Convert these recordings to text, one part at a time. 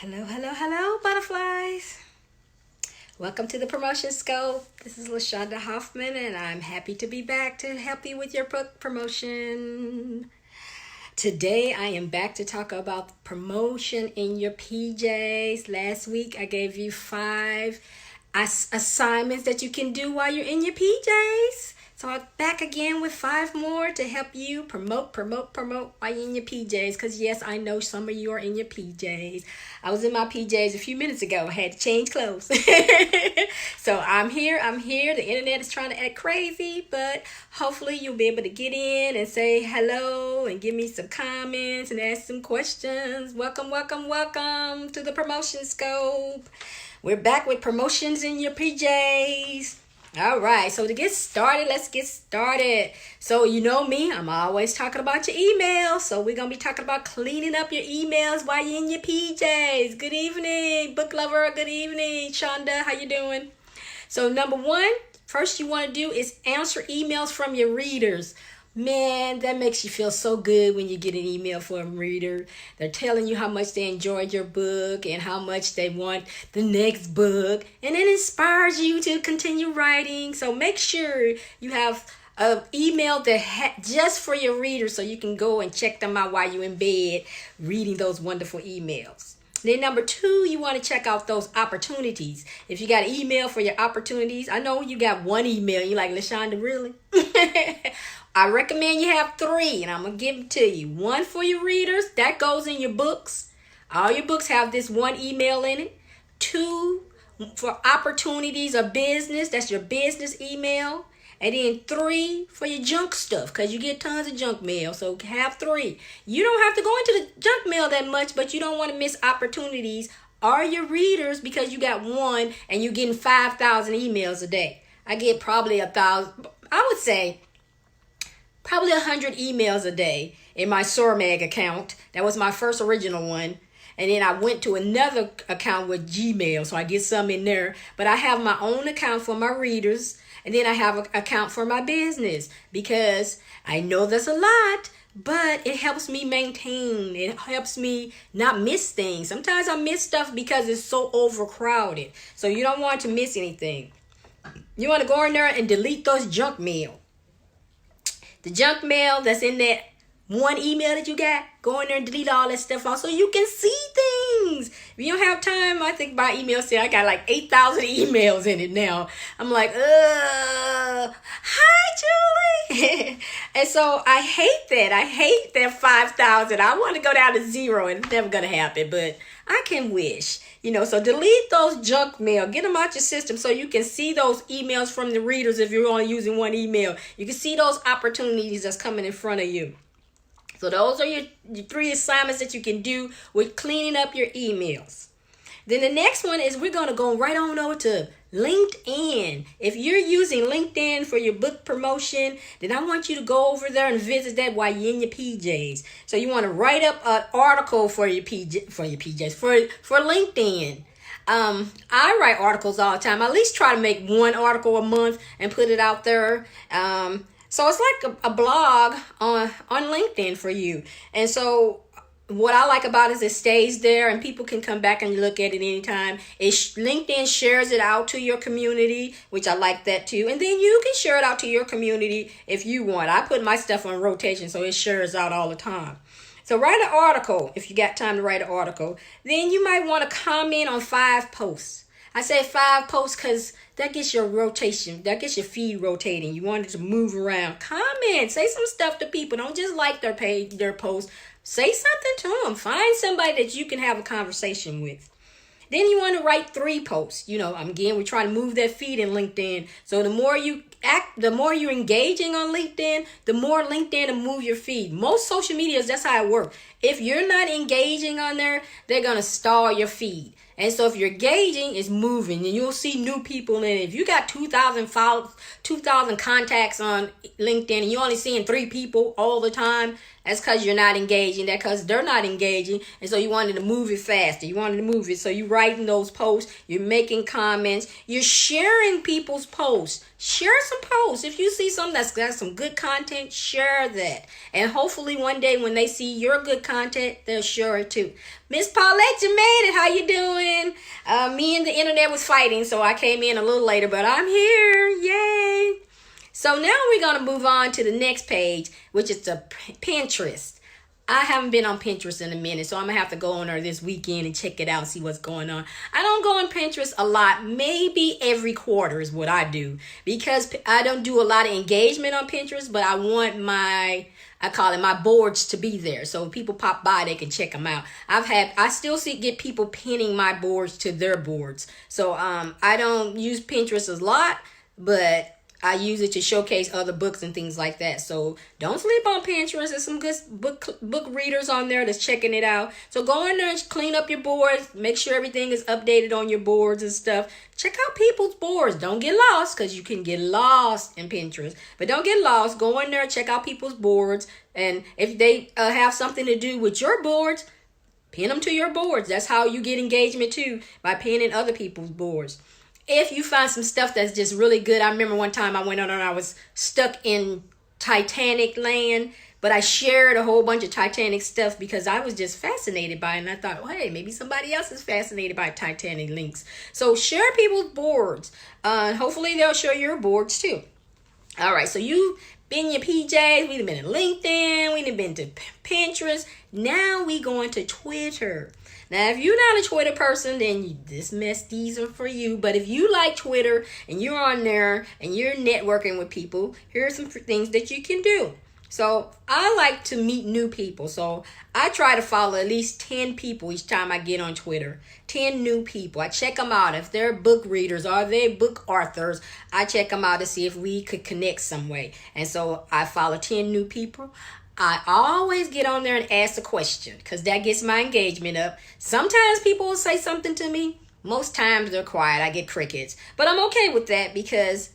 Hello, hello, hello, butterflies. Welcome to the Promotion Scope. This is LaShonda Hoffman, and I'm happy to be back to help you with your book promotion. Today, I am back to talk about promotion in your PJs. Last week, I gave you 5 assignments that you can do while you're in your PJs. So I'm back again with 5 more to help you promote while you're in your PJs. Because yes, I know some of you are in your PJs. I was in my PJs a few minutes ago. I had to change clothes. So I'm here. The internet is trying to act crazy, but hopefully you'll be able to get in and say hello and give me some comments and ask some questions. Welcome to the Promotion Scope. We're back with promotions in your PJs. All right, so to get started, let's get started. So you know me, I'm always talking about your emails. So we're going to be talking about cleaning up your emails while you're in your PJs. Good evening, book lover. Good evening, Shonda. How you doing? So number 1, first you want to do is answer emails from your readers. Man, that makes you feel so good when you get an email from a reader. They're telling you how much they enjoyed your book and how much they want the next book. And it inspires you to continue writing. So make sure you have an email that just for your readers so you can go and check them out while you're in bed reading those wonderful emails. Then number 2, you want to check out those opportunities. If you got an email for your opportunities, I know you got 1 email. You're like, LaShonda, really? I recommend you have 3, and I'm going to give them to you. 1 for your readers. That goes in your books. All your books have this 1 email in it. 2 for opportunities or business. That's your business email. And then 3 for your junk stuff, because you get tons of junk mail. So have 3. You don't have to go into the junk mail that much, but you don't want to miss opportunities or your readers because you got 1 and you're getting 5,000 emails a day. I get probably 1,000, I would say probably 100 emails a day in my Sormag account. That was my first original one. And then I went to another account with Gmail, so I get some in there. But I have my own account for my readers. And then I have an account for my business because I know that's a lot, but it helps me maintain. It helps me not miss things. Sometimes I miss stuff because it's so overcrowded. So you don't want to miss anything. You want to go in there and delete those junk mail. The junk mail that's in that 1 email that you got, go in there and delete all that stuff off so you can see things. If you don't have time, I think my email said I got like 8,000 emails in it now. I'm like, hi, Julie. And so I hate that. I hate that 5,000. I want to go down to 0, and it's never going to happen, but I can wish. So delete those junk mail. Get them out your system so you can see those emails from the readers if you're only using 1 email. You can see those opportunities that's coming in front of you. So those are your 3 assignments that you can do with cleaning up your emails. Then the next one is we're going to go right on over to LinkedIn. If you're using LinkedIn for your book promotion, then I want you to go over there and visit that while you're in your PJs. So you want to write up an article for your PJs, for LinkedIn. I write articles all the time. I at least try to make 1 article a month and put it out there. So it's like a blog on LinkedIn for you. And so what I like about it is it stays there and people can come back and look at it anytime. LinkedIn shares it out to your community, which I like that too. And then you can share it out to your community if you want. I put my stuff on rotation so it shares out all the time. So write an article if you got time to write an article. Then you might want to comment on 5 posts. I say 5 posts because that gets your rotation. That gets your feed rotating. You want it to move around. Comment. Say some stuff to people. Don't just like their page, their post. Say something to them. Find somebody that you can have a conversation with. Then you want to write 3 posts. Again, we're trying to move that feed in LinkedIn. So the more you the more you're engaging on LinkedIn, the more LinkedIn will move your feed. Most social medias, that's how it works. If you're not engaging on there, they're going to stall your feed. And so if you're engaging, it's moving and you'll see new people in it. If you got 2,000 followers, 2,000 contacts on LinkedIn and you're only seeing 3 people all the time, that's because you're not engaging. That's because they're not engaging. And so you wanted to move it faster. You wanted to move it. So you're writing those posts. You're making comments. You're sharing people's posts. Share some posts. If you see something that's got some good content, share that. And hopefully one day when they see your good content, they'll share it too. Miss Paulette, you made it. How you doing? Me and the internet was fighting, so I came in a little later, but I'm here. Yay! So now we're going to move on to the next page, which is the Pinterest. I haven't been on Pinterest in a minute, so I'm going to have to go on there this weekend and check it out and see what's going on. I don't go on Pinterest a lot. Maybe every quarter is what I do, because I don't do a lot of engagement on Pinterest, but I want I call it my boards to be there. So if people pop by, they can check them out. I still get people pinning my boards to their boards. So I don't use Pinterest a lot, but I use it to showcase other books and things like that. So don't sleep on Pinterest. There's some good book readers on there that's checking it out. So go in there and clean up your boards. Make sure everything is updated on your boards and stuff. Check out people's boards. Don't get lost, because you can get lost in Pinterest. But don't get lost. Go in there, check out people's boards. And if they have something to do with your boards, pin them to your boards. That's how you get engagement too, by pinning other people's boards. If you find some stuff that's just really good. I remember one time I went on and I was stuck in Titanic land, but I shared a whole bunch of Titanic stuff because I was just fascinated by it. And I thought, well, hey, maybe somebody else is fascinated by Titanic links. So share people's boards. Hopefully they'll share your boards too. All right, so you've been in your PJs. We've been in LinkedIn. We've been to Pinterest. Now we going to Twitter. Now, if you're not a Twitter person, then these are for you. But if you like Twitter and you're on there and you're networking with people, here are some things that you can do. So I like to meet new people. So I try to follow at least 10 people each time I get on Twitter. 10 new people. I check them out. If they're book readers or they're book authors, I check them out to see if we could connect some way. And so I follow 10 new people. I always get on there and ask a question, because that gets my engagement up. Sometimes people will say something to me. Most times they're quiet. I get crickets. But I'm okay with that, because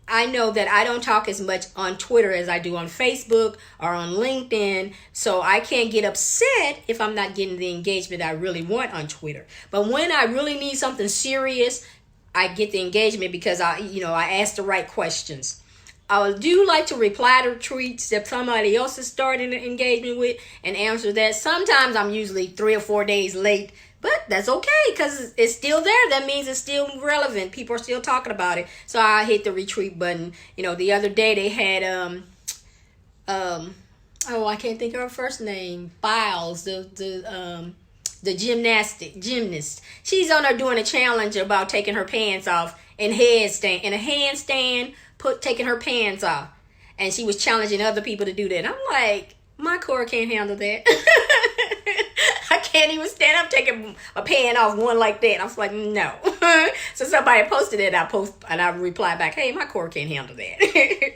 I know that I don't talk as much on Twitter as I do on Facebook or on LinkedIn. So I can't get upset if I'm not getting the engagement I really want on Twitter. But when I really need something serious, I get the engagement because I ask the right questions. I do like to reply to tweets that somebody else is starting an engagement with and answer that. Sometimes I'm usually 3 or 4 days late, but that's okay, because it's still there. That means it's still relevant. People are still talking about it. So I hit the retweet button. The other day they had I can't think of her first name. Biles, the gymnast. She's on there doing a challenge about taking her pants off in a handstand, taking her pants off. And she was challenging other people to do that. I'm like, my core can't handle that. I can't even stand up taking a pant off one like that. I was like, no. So somebody posted it, and I replied back, hey, my core can't handle that.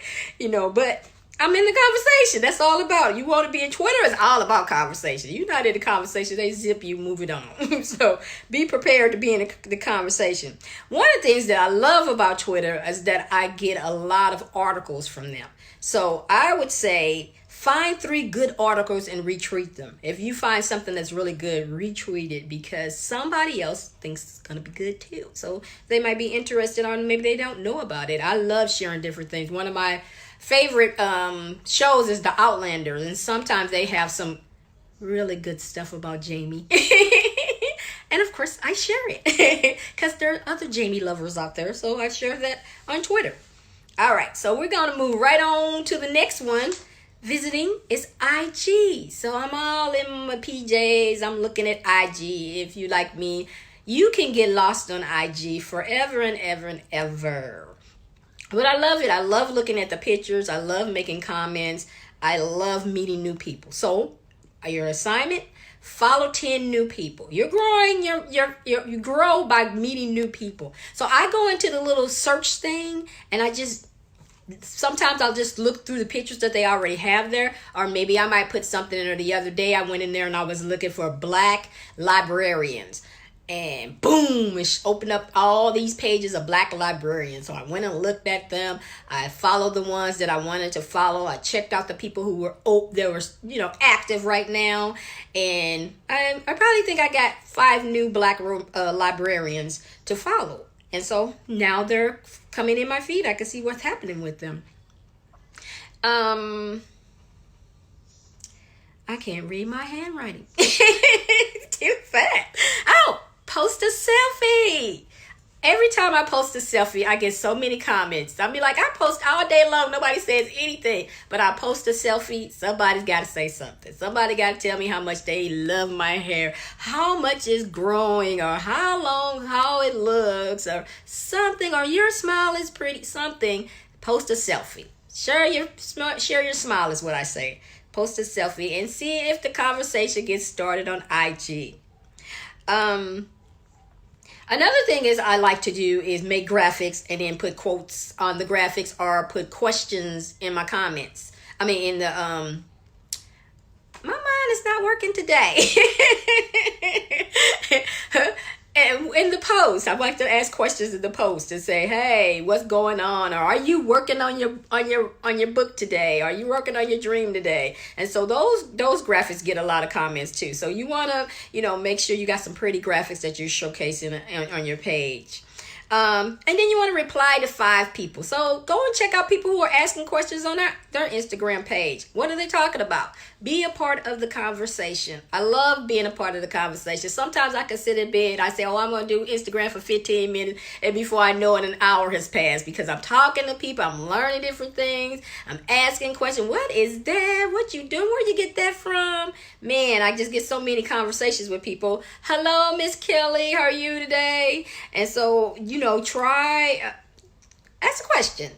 But I'm in the conversation. That's all about. You want to be in Twitter, it's all about conversation. You're not in the conversation, they zip you, move it on. So be prepared to be in the conversation. One of the things that I love about Twitter is that I get a lot of articles from them. So I would say find 3 good articles and retweet them. If you find something that's really good, retweet it, because somebody else thinks it's going to be good too. So they might be interested on, maybe they don't know about it. I love sharing different things. One of my favorite shows is The Outlander, and sometimes they have some really good stuff about Jamie. And of course I share it because there are other Jamie lovers out there, so I share that on Twitter. All right, so we're gonna move right on to the next one. Visiting is IG. So I'm all in my PJs. I'm looking at IG. If you like me, you can get lost on IG forever and ever and ever. But I love it. I love looking at the pictures. I love making comments. I love meeting new people. So your assignment, follow 10 new people. You're growing. You grow by meeting new people. So I go into the little search thing, and sometimes I'll just look through the pictures that they already have there, or maybe I might put something in there. The other day I went in there and I was looking for Black librarians. And boom, it opened up all these pages of Black librarians. So I went and looked at them. I followed the ones that I wanted to follow. I checked out the people who were active right now. And I probably think I got 5 new Black librarians to follow. And so now they're coming in my feed. I can see what's happening with them. I can't read my handwriting. Too fast. Oh, post a selfie. Every time I post a selfie, I get so many comments. I'll be like, I post all day long. Nobody says anything. But I post a selfie. Somebody's got to say something. Somebody got to tell me how much they love my hair, how much it's growing, or how long, how it looks, or something, or your smile is pretty, something. Post a selfie. Share your smile is what I say. Post a selfie and see if the conversation gets started on IG. Another thing is I like to do is make graphics and then put quotes on the graphics or put questions in my comments. I mean, in the, my mind is not working today. And in the post, I like to ask questions in the post and say, "Hey, what's going on?" Or, "Are you working on your book today? Are you working on your dream today?" And so those graphics get a lot of comments too. So you want to, make sure you got some pretty graphics that you're showcasing on your page. And then you want to reply to 5 people. So go and check out people who are asking questions on their Instagram page. What are they talking about? Be a part of the conversation. I love being a part of the conversation. Sometimes I can sit in bed. I say, I'm going to do Instagram for 15 minutes. And before I know it, an hour has passed because I'm talking to people. I'm learning different things. I'm asking questions. What is that? What you doing? Where you get that from? Man, I just get so many conversations with people. Hello, Miss Kelly. How are you today? And so, try, ask a question.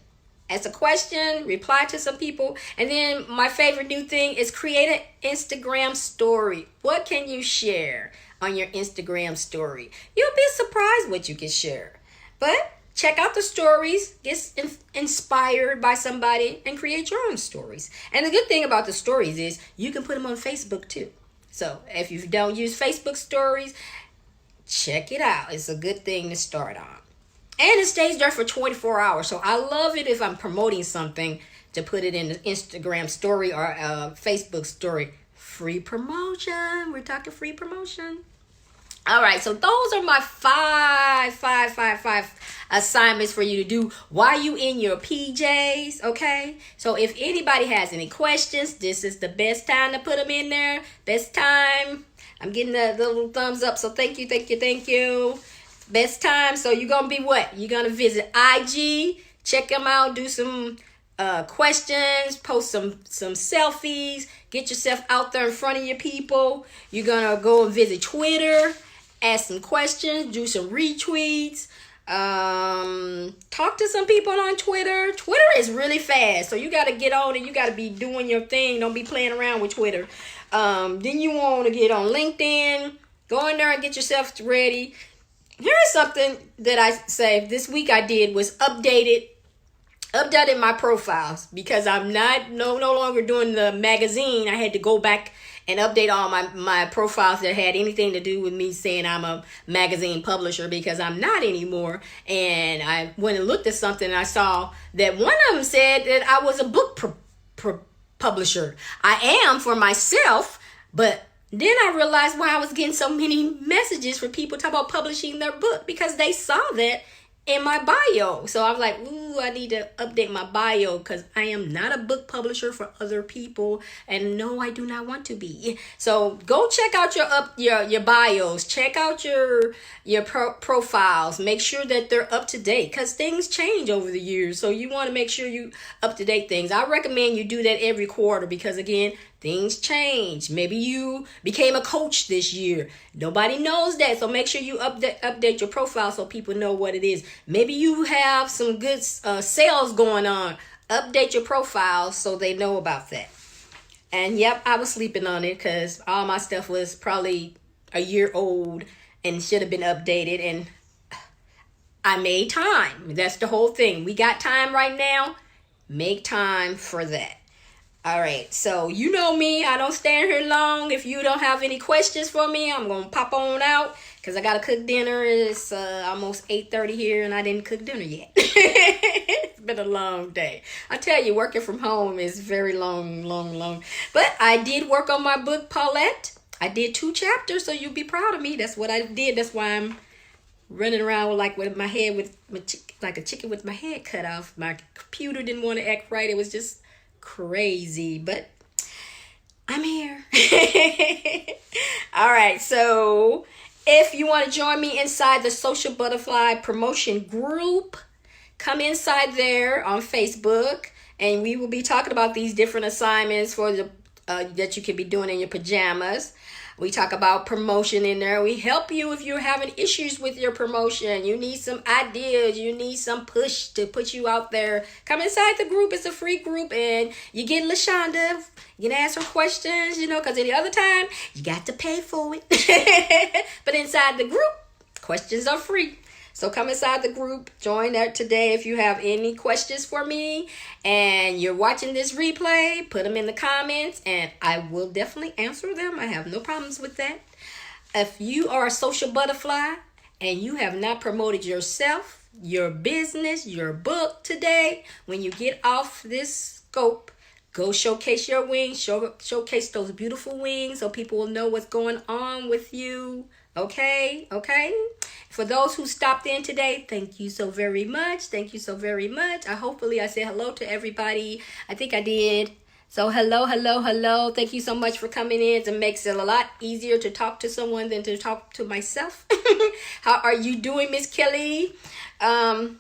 Ask a question, reply to some people. And then my favorite new thing is create an Instagram story. What can you share on your Instagram story? You'll be surprised what you can share. But check out the stories, get inspired by somebody, and create your own stories. And the good thing about the stories is you can put them on Facebook too. So if you don't use Facebook stories, check it out. It's a good thing to start on. And it stays there for 24 hours. So I love it if I'm promoting something to put it in the Instagram story or Facebook story. Free promotion. We're talking free promotion. All right. So those are my five assignments for you to do while you in your PJs. Okay. So if anybody has any questions, this is the best time to put them in there. Best time. I'm getting the little thumbs up. So thank you. Best time. So you're going to be what? You're going to visit IG, check them out, do some questions, post some selfies, get yourself out there in front of your people. You're going to go and visit Twitter, ask some questions, do some retweets, talk to some people on Twitter. Twitter is really fast. So you got to get on and you got to be doing your thing. Don't be playing around with Twitter. Then you want to get on LinkedIn, go in there and get yourself ready. Here's something that I say this week I did was updated my profiles because I'm no longer doing the magazine. I had to go back and update all my profiles that had anything to do with me saying I'm a magazine publisher because I'm not anymore. And I went and looked at something and I saw that one of them said that I was a book publisher. I am for myself, but then I realized why I was getting so many messages for people talking about publishing their book because they saw that in my bio. So I was like, I need to update my bio because I am not a book publisher for other people. And no, I do not want to be. So go check out your bios. Check out your profiles. Make sure that they're up to date because things change over the years. So you want to make sure you up to date things. I recommend you do that every quarter because again, things change. Maybe you became a coach this year. Nobody knows that. So make sure you update your profile so people know what it is. Maybe you have some good sales going on. Update your profile so they know about that. And yep, I was sleeping on it because all my stuff was probably a year old and should have been updated. And I made time. That's the whole thing. We got time right now. Make time for that. All right, so you know me. I don't stand here long. If you don't have any questions for me, I'm going to pop on out because I got to cook dinner. It's almost 8:30 here and I didn't cook dinner yet. It's been a long day. I tell you, working from home is very long. But I did work on my book, Paulette. I did 2 chapters, so you'll be proud of me. That's what I did. That's why I'm running around with my head like a chicken with my head cut off. My computer didn't want to act right. It was just crazy, but I'm here. All right, so if you want to join me inside the Social Butterfly Promotion Group, come inside there on Facebook, and we will be talking about these different assignments for the that you can be doing in your pajamas. We talk about promotion in there. We help you if you're having issues with your promotion. You need some ideas. You need some push to put you out there. Come inside the group. It's a free group, and you get LaShonda. You can ask her questions, because any other time, you got to pay for it. But inside the group, questions are free. So come inside the group, join that today. If you have any questions for me and you're watching this replay, put them in the comments and I will definitely answer them. I have no problems with that. If you are a social butterfly and you have not promoted yourself, your business, your book today, when you get off this scope, go showcase your wings, showcase those beautiful wings so people will know what's going on with you. Okay? For those who stopped in today, thank you so very much. Thank you so very much. Hopefully I said hello to everybody. I think I did. So hello. Thank you so much for coming in. It makes it a lot easier to talk to someone than to talk to myself. How are you doing, Miss Kelly? I'm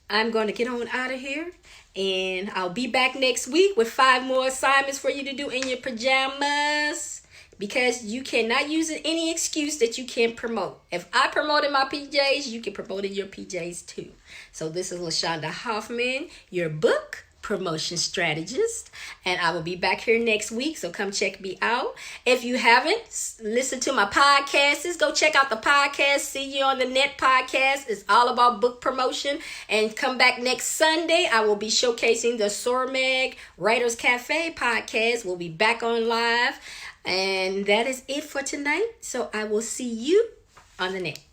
going to get on out of here. And I'll be back next week with 5 more assignments for you to do in your pajamas. Because you cannot use any excuse that you can't promote. If I promoted my PJs, you can promote in your PJs too. So this is LaShonda Hoffman, your book promotion strategist. And I will be back here next week. So come check me out. If you haven't listened to my podcasts, go check out the podcast. See You on the Net podcast. It's all about book promotion. And come back next Sunday. I will be showcasing the Sormeg Writers Cafe podcast. We'll be back on live. And that is it for tonight. So I will see you on the net.